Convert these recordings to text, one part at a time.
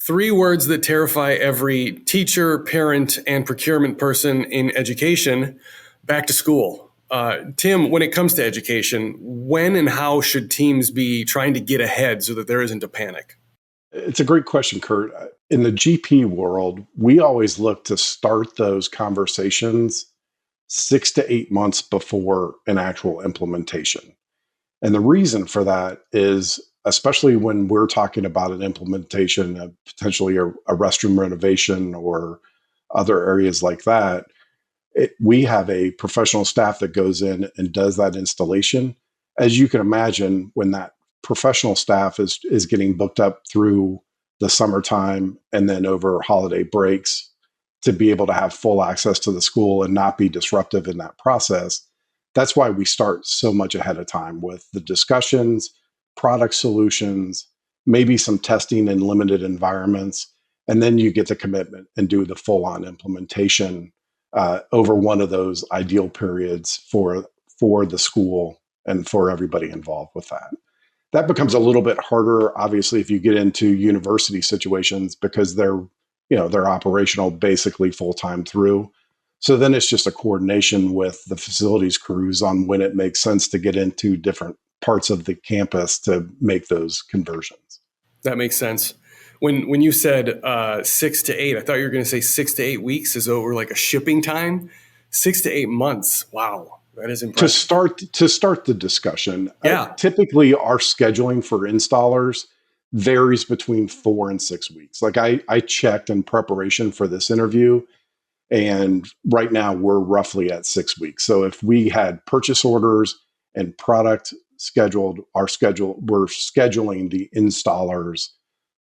Three words that terrify every teacher, parent, and procurement person in education: back to school. Tim, when it comes to education, when and how should teams be trying to get ahead so that there isn't a panic? It's a great question, Kurt. In the GP world, we always look to start those conversations 6 to 8 months before an actual implementation. And the reason for that is, especially when we're talking about an implementation of potentially a restroom renovation or other areas like that, we have a professional staff that goes in and does that installation. As you can imagine, when that professional staff is getting booked up through the summertime and then over holiday breaks to be able to have full access to the school and not be disruptive in that process, that's why we start so much ahead of time with the discussions, product solutions, maybe some testing in limited environments, and then you get the commitment and do the full-on implementation over one of those ideal periods for the school and for everybody involved with that. That becomes a little bit harder, obviously, if you get into university situations because they're operational basically full time through. So then it's just a coordination with the facilities crews on when it makes sense to get into different parts of the campus to make those conversions. That makes sense. When you said 6 to 8, I thought you were going to say 6 to 8 weeks as though it were like a shipping time. 6 to 8 months. Wow, that is impressive. To start the discussion, Yeah. typically our scheduling for installers varies between 4 and 6 weeks. Like I checked in preparation for this interview, and right now we're roughly at 6 weeks. So if we had purchase orders and product scheduled, we're scheduling the installers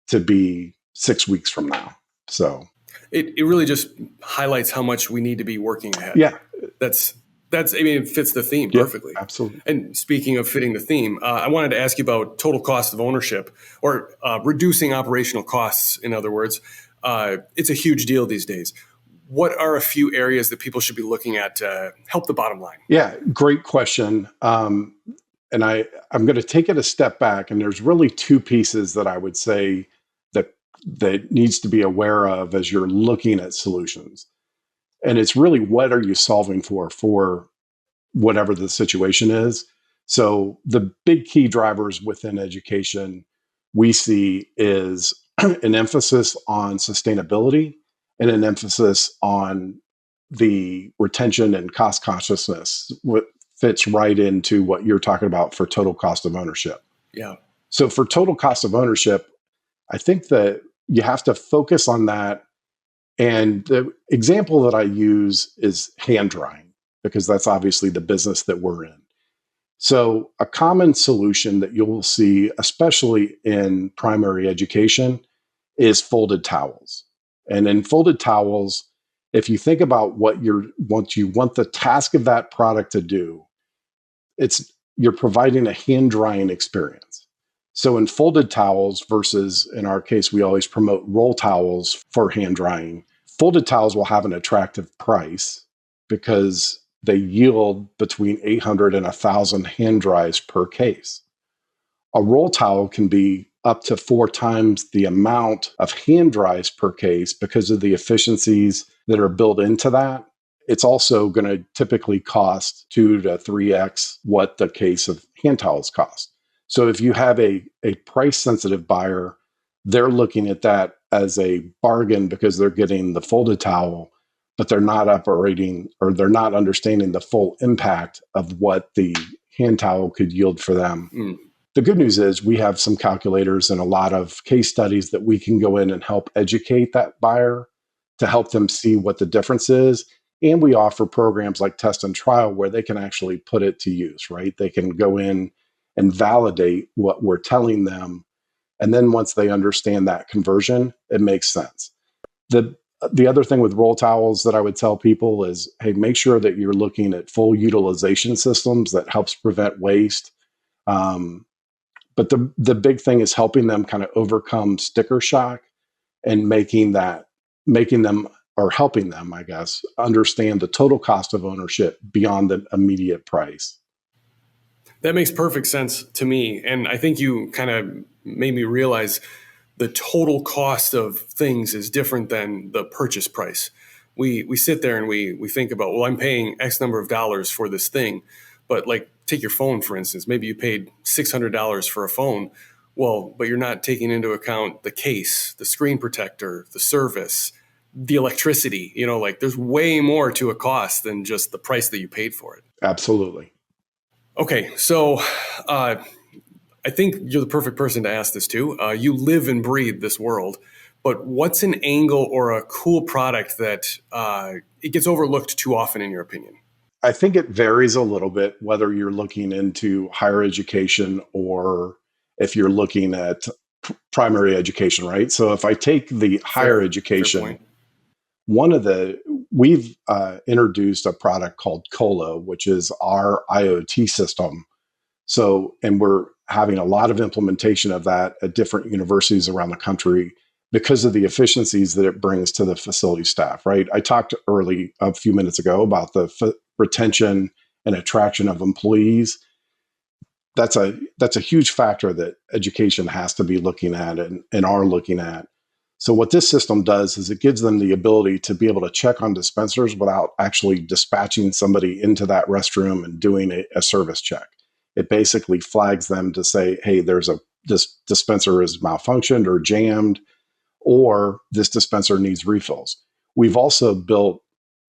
to be 6 weeks from now. So it really just highlights how much we need to be working ahead. Yeah, That's I mean, it fits the theme yeah, perfectly. absolutely. And speaking of fitting the theme, I wanted to ask you about total cost of ownership, or reducing operational costs, in other words. It's a huge deal these days. What are a few areas that people should be looking at to help the bottom line? Yeah, great question. And I'm going to take it a step back, and there's really two pieces that I would say that needs to be aware of as you're looking at solutions. And it's really, what are you solving for whatever the situation is. So the big key drivers within education we see is an emphasis on sustainability and an emphasis on the retention and cost consciousness, what fits right into what you're talking about for total cost of ownership. Yeah. So for total cost of ownership, I think that you have to focus on that. And the example that I use is hand drying, because that's obviously the business that we're in. So a common solution that you'll see, especially in primary education, is folded towels. And in folded towels, if you think about what you want the task of that product to do, you're providing a hand drying experience. So in folded towels versus, in our case, we always promote roll towels for hand drying. Folded towels will have an attractive price because they yield between 800 and 1,000 hand dries per case. A roll towel can be up to 4 times the amount of hand dries per case because of the efficiencies that are built into that. It's also going to typically cost 2 to 3x what the case of hand towels cost. So if you have a price sensitive buyer, they're looking at that as a bargain because they're getting the folded towel, but they're not operating, or they're not understanding the full impact of what the hand towel could yield for them. The good news is we have some calculators and a lot of case studies that we can go in and help educate that buyer to help them see what the difference is. And we offer programs like test and trial where they can actually put it to use, right? They can go in and validate what we're telling them. And then once they understand that conversion, it makes sense. The other thing with roll towels that I would tell people is, hey, make sure that you're looking at full utilization systems that helps prevent waste. But the big thing is helping them kind of overcome sticker shock and helping them, I guess, understand the total cost of ownership beyond the immediate price. That makes perfect sense to me. And I think you kind of made me realize the total cost of things is different than the purchase price. We sit there and we think about, well, I'm paying X number of dollars for this thing, but like take your phone for instance. Maybe you paid $600 for a phone. Well, but you're not taking into account the case, the screen protector, the service, the electricity. Like there's way more to a cost than just the price that you paid for it. Absolutely. Okay, so I think you're the perfect person to ask this to. You live and breathe this world, but what's an angle or a cool product that it gets overlooked too often, in your opinion? I think it varies a little bit whether you're looking into higher education or if you're looking at primary education, right? So if I take the higher Fair education, point. we've introduced a product called Colo, which is our IoT system. So, and we're having a lot of implementation of that at different universities around the country because of the efficiencies that it brings to the facility staff, right? I talked a few minutes ago about the retention and attraction of employees. That's a huge factor that education has to be looking at and are looking at. So what this system does is it gives them the ability to be able to check on dispensers without actually dispatching somebody into that restroom and doing a service check. It basically flags them to say, hey, this dispenser is malfunctioned or jammed, or this dispenser needs refills. We've also built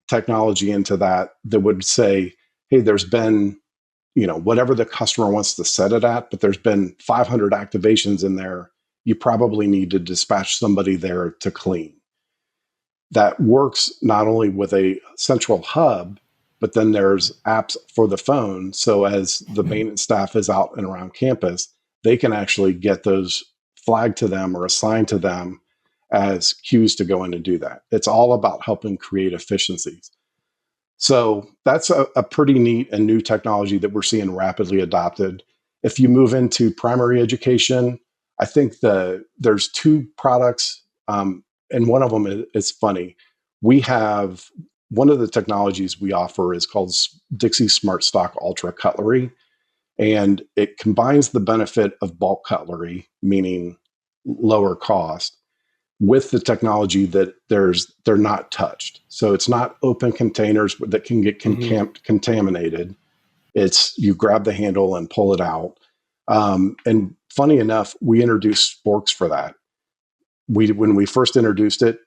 technology into that would say, hey, there's been, whatever the customer wants to set it at, but there's been 500 activations in there. You probably need to dispatch somebody there to clean. That works not only with a central hub, but then there's apps for the phone. So as the maintenance staff is out and around campus, they can actually get those flagged to them or assigned to them as cues to go in and do that. It's all about helping create efficiencies. So that's a pretty neat and new technology that we're seeing rapidly adopted. If you move into primary education, I think there's two products, and one of them is funny. We have one of the technologies we offer is called Dixie Smart Stock Ultra Cutlery, and it combines the benefit of bulk cutlery, meaning lower cost, with the technology that they're not touched. So it's not open containers that can get contaminated. It's you grab the handle and pull it out. And funny enough, we introduced sporks for that. When we first introduced it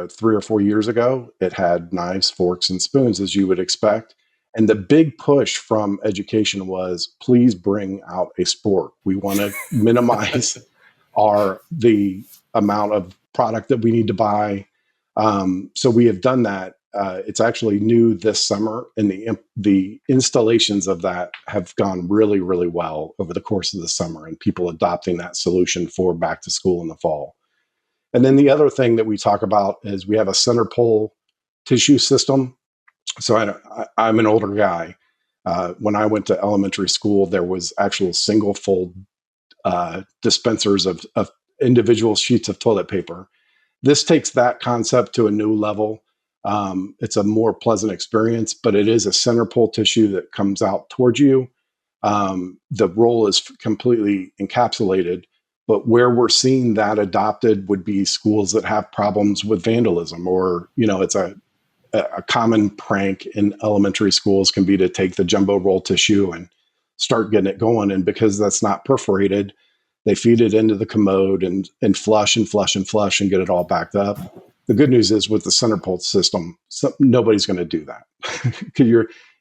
3 or 4 years ago, it had knives, forks, and spoons, as you would expect. And the big push from education was, please bring out a spork. We want to minimize the amount of product that we need to buy. So we have done that. It's actually new this summer, and the installations of that have gone really, really well over the course of the summer, and people adopting that solution for back to school in the fall. And then the other thing that we talk about is we have a center pole tissue system. So I'm an older guy. When I went to elementary school, there was actual single fold dispensers of individual sheets of toilet paper. This takes that concept to a new level. It's a more pleasant experience, but it is a center pole tissue that comes out towards you. The roll is completely encapsulated, but where we're seeing that adopted would be schools that have problems with vandalism, or it's a common prank in elementary schools can be to take the jumbo roll tissue and start getting it going. And because that's not perforated, they feed it into the commode and flush and flush and flush and get it all backed up. The good news is with the center pulse system, nobody's going to do that.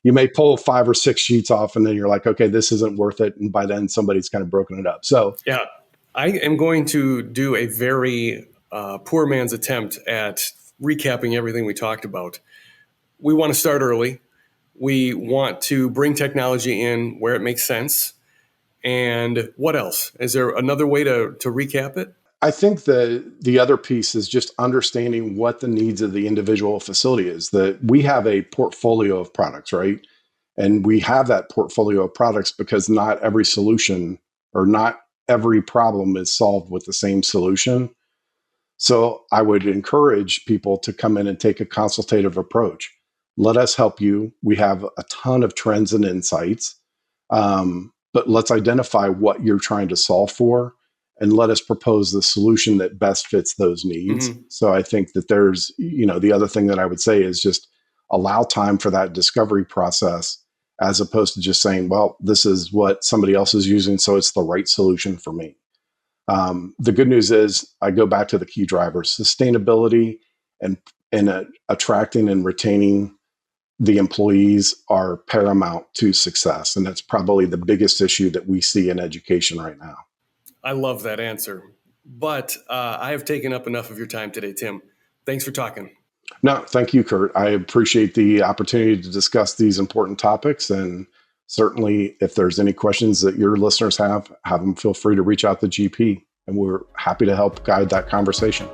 You may pull 5 or 6 sheets off and then you're like, okay, this isn't worth it. And by then somebody's kind of broken it up. So yeah, I am going to do a very poor man's attempt at recapping everything we talked about. We want to start early. We want to bring technology in where it makes sense. And what else? Is there another way to recap it? I think the other piece is just understanding what the needs of the individual facility is. That we have a portfolio of products, right? And we have that portfolio of products because not every solution or not every problem is solved with the same solution. So I would encourage people to come in and take a consultative approach. Let us help you. We have a ton of trends and insights, but let's identify what you're trying to solve for and let us propose the solution that best fits those needs. Mm-hmm. So I think that there's, the other thing that I would say is just allow time for that discovery process, as opposed to just saying, well, this is what somebody else is using, so it's the right solution for me. The good news is I go back to the key drivers: sustainability and attracting and retaining the employees are paramount to success. And that's probably the biggest issue that we see in education right now. I love that answer. But I have taken up enough of your time today, Tim. Thanks for talking. No, thank you, Kurt. I appreciate the opportunity to discuss these important topics. And certainly, if there's any questions that your listeners have them feel free to reach out to GP. And we're happy to help guide that conversation.